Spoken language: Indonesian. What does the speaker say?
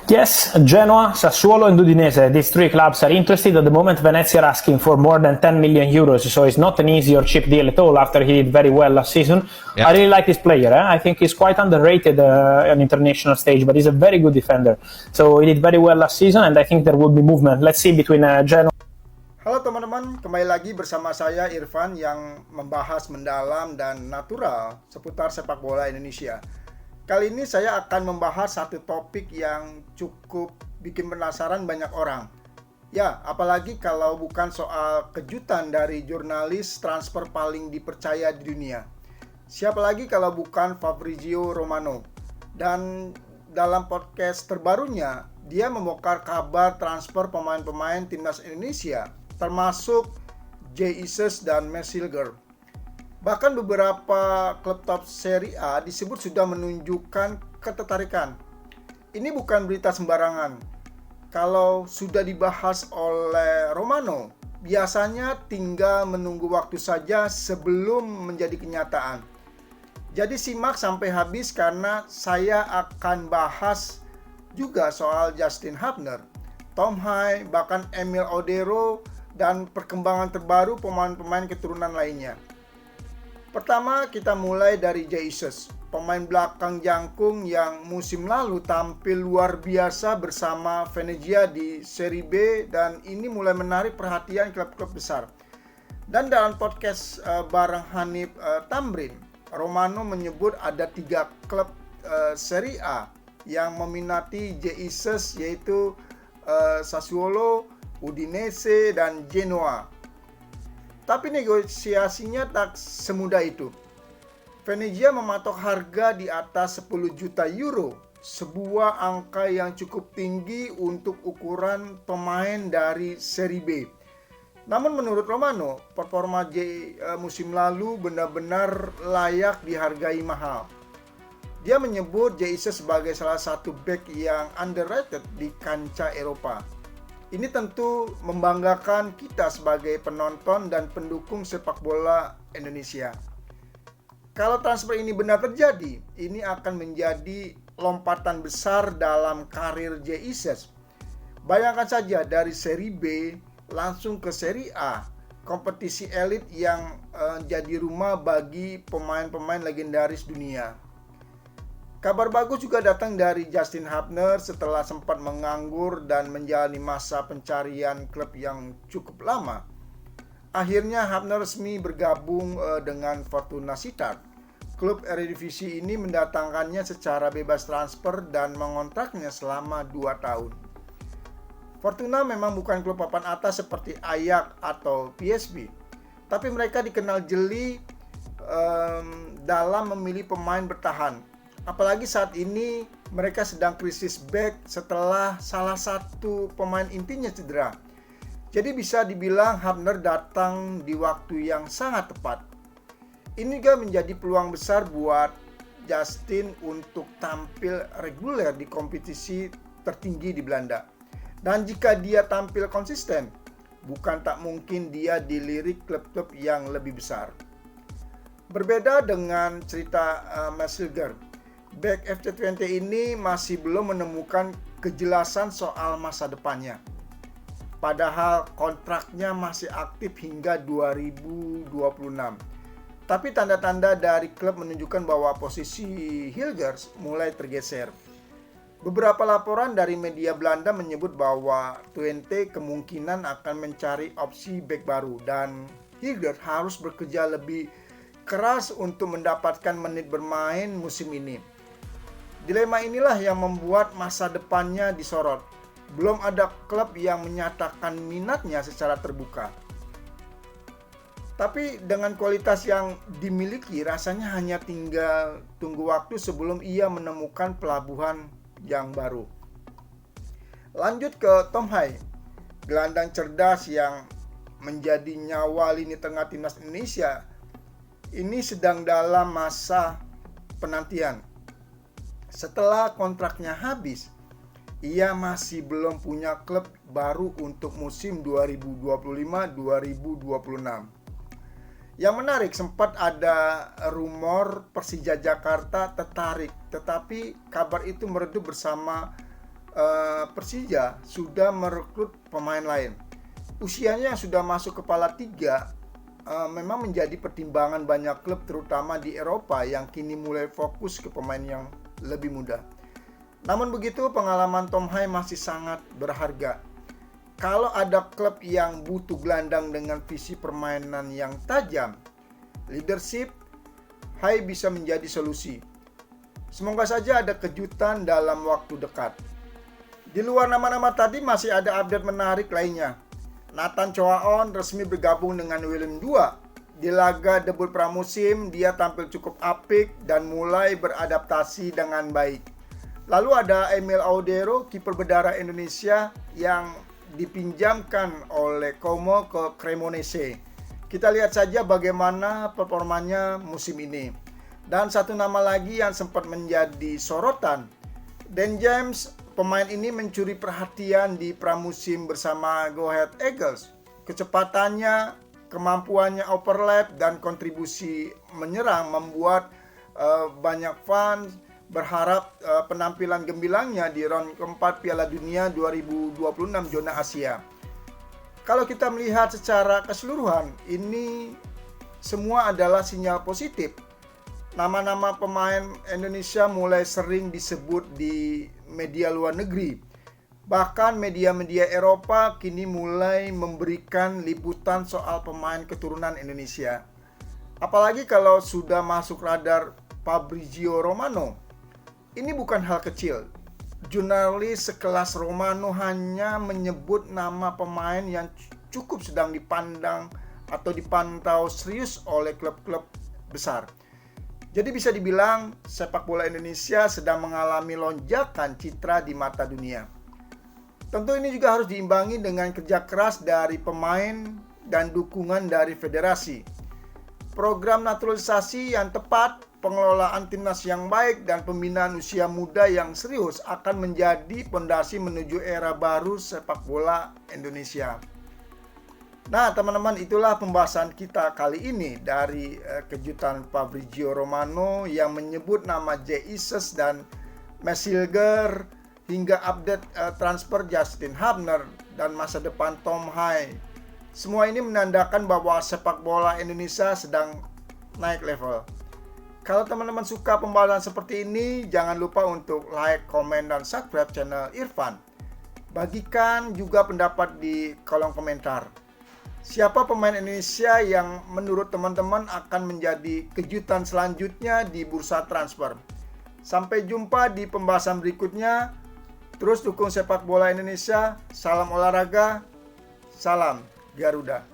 Yes, Genoa, Sassuolo and Udinese, these three clubs are interested. At the moment Venezia are asking for more than 10 million euros, so it's not an easy or cheap deal at all after he did very well last season. Yeah. I really like this player. I think he's quite underrated on international stage, but he's a very good defender. So he did very well last season and I think there will be movement. Let's see between Genoa. Halo teman-teman, kembali lagi bersama saya Irfan yang membahas mendalam dan natural seputar sepak bola Indonesia. Kali ini saya akan membahas satu topik yang cukup bikin penasaran banyak orang. Ya, apalagi kalau bukan soal kejutan dari jurnalis transfer paling dipercaya di dunia. Siapa lagi kalau bukan Fabrizio Romano. Dan dalam podcast terbarunya, dia membongkar kabar transfer pemain-pemain timnas Indonesia, termasuk Jesus dan Messilger. Bahkan beberapa klub top Serie A disebut sudah menunjukkan ketertarikan. Ini bukan berita sembarangan. Kalau sudah dibahas oleh Romano, biasanya tinggal menunggu waktu saja sebelum menjadi kenyataan. Jadi simak sampai habis karena saya akan bahas juga soal Justin Hubner, Tom Hai, bahkan Emil Odero, dan perkembangan terbaru pemain-pemain keturunan lainnya. Pertama, kita mulai dari Jesus, pemain belakang jangkung yang musim lalu tampil luar biasa bersama Venezia di Serie B dan ini mulai menarik perhatian klub-klub besar. Dan dalam podcast bareng Hanif Tamrin, Romano menyebut ada 3 klub Serie A yang meminati Jesus, yaitu Sassuolo, Udinese, dan Genoa. Tapi negosiasinya tak semudah itu. Venezia mematok harga di atas 10 juta euro, sebuah angka yang cukup tinggi untuk ukuran pemain dari Serie B. Namun menurut Romano, performa musim lalu benar-benar layak dihargai mahal. Dia menyebut Jesus sebagai salah satu bek yang underrated di kancah Eropa. Ini tentu membanggakan kita sebagai penonton dan pendukung sepak bola Indonesia. Kalau transfer ini benar terjadi, ini akan menjadi lompatan besar dalam karir Jesus. Bayangkan saja dari Serie B langsung ke Serie A, kompetisi elit yang jadi rumah bagi pemain-pemain legendaris dunia. Kabar bagus juga datang dari Justin Hubner setelah sempat menganggur dan menjalani masa pencarian klub yang cukup lama. Akhirnya Hubner resmi bergabung dengan Fortuna Sittard. Klub Eredivisie ini mendatangkannya secara bebas transfer dan mengontraknya selama 2 tahun. Fortuna memang bukan klub papan atas seperti Ajax atau PSV, tapi mereka dikenal jeli dalam memilih pemain bertahan. Apalagi saat ini mereka sedang krisis back setelah salah satu pemain intinya cedera. Jadi bisa dibilang Hubner datang di waktu yang sangat tepat. Ini juga menjadi peluang besar buat Justin untuk tampil reguler di kompetisi tertinggi di Belanda. Dan jika dia tampil konsisten, bukan tak mungkin dia dilirik klub-klub yang lebih besar. Berbeda dengan cerita Messilger, bek FC20 ini masih belum menemukan kejelasan soal masa depannya. Padahal kontraknya masih aktif hingga 2026. Tapi tanda-tanda dari klub menunjukkan bahwa posisi Hilgers mulai tergeser. Beberapa laporan dari media Belanda menyebut bahwa Twente kemungkinan akan mencari opsi bek baru dan Hilgers harus bekerja lebih keras untuk mendapatkan menit bermain musim ini. Dilema inilah yang membuat masa depannya disorot. Belum ada klub yang menyatakan minatnya secara terbuka. Tapi dengan kualitas yang dimiliki, rasanya hanya tinggal tunggu waktu sebelum ia menemukan pelabuhan yang baru. Lanjut ke Tom Hai, gelandang cerdas yang menjadi nyawa lini tengah timnas Indonesia. Ini sedang dalam masa penantian. Setelah kontraknya habis, ia masih belum punya klub baru untuk musim 2025-2026. Yang menarik, sempat ada rumor Persija Jakarta tertarik, tetapi kabar itu meredup bersama Persija sudah merekrut pemain lain. Usianya yang sudah masuk kepala 3 memang menjadi pertimbangan banyak klub terutama di Eropa yang kini mulai fokus ke pemain yang lebih muda. Namun begitu, pengalaman Tom Hai masih sangat berharga. Kalau ada klub yang butuh gelandang dengan visi permainan yang tajam, leadership, Hai bisa menjadi solusi. Semoga saja ada kejutan dalam waktu dekat. Di luar nama-nama tadi masih ada update menarik lainnya. Nathan Choaon resmi bergabung dengan Willem II. Di laga debut pramusim, dia tampil cukup apik dan mulai beradaptasi dengan baik. Lalu ada Emil Audero, kiper berdarah Indonesia yang dipinjamkan oleh Como ke Cremonese. Kita lihat saja bagaimana performanya musim ini. Dan satu nama lagi yang sempat menjadi sorotan, Dan James. Pemain ini mencuri perhatian di pramusim bersama Go Ahead Eagles. Kecepatannya, kemampuannya overlap, dan kontribusi menyerang membuat banyak fans berharap penampilan gembilangnya di round keempat Piala Dunia 2026 zona Asia. Kalau kita melihat secara keseluruhan, ini semua adalah sinyal positif. Nama-nama pemain Indonesia mulai sering disebut di media luar negeri. Bahkan media-media Eropa kini mulai memberikan liputan soal pemain keturunan Indonesia. Apalagi kalau sudah masuk radar Fabrizio Romano. Ini bukan hal kecil. Jurnalis sekelas Romano hanya menyebut nama pemain yang cukup sedang dipandang atau dipantau serius oleh klub-klub besar. Jadi bisa dibilang sepak bola Indonesia sedang mengalami lonjakan citra di mata dunia. Tentu ini juga harus diimbangi dengan kerja keras dari pemain dan dukungan dari federasi. Program naturalisasi yang tepat, pengelolaan timnas yang baik, dan pembinaan usia muda yang serius akan menjadi fondasi menuju era baru sepak bola Indonesia. Nah teman-teman, itulah pembahasan kita kali ini dari kejutan Fabrizio Romano yang menyebut nama Jesus dan Mesilger hingga update transfer Justin Hubner dan masa depan Tom Hai. Semua ini menandakan bahwa sepak bola Indonesia sedang naik level. Kalau teman-teman suka pembahasan seperti ini, jangan lupa untuk like, komen, dan subscribe channel Irfan. Bagikan juga pendapat di kolom komentar. Siapa pemain Indonesia yang menurut teman-teman akan menjadi kejutan selanjutnya di bursa transfer? Sampai jumpa di pembahasan berikutnya. Terus dukung sepak bola Indonesia. Salam olahraga. Salam Garuda.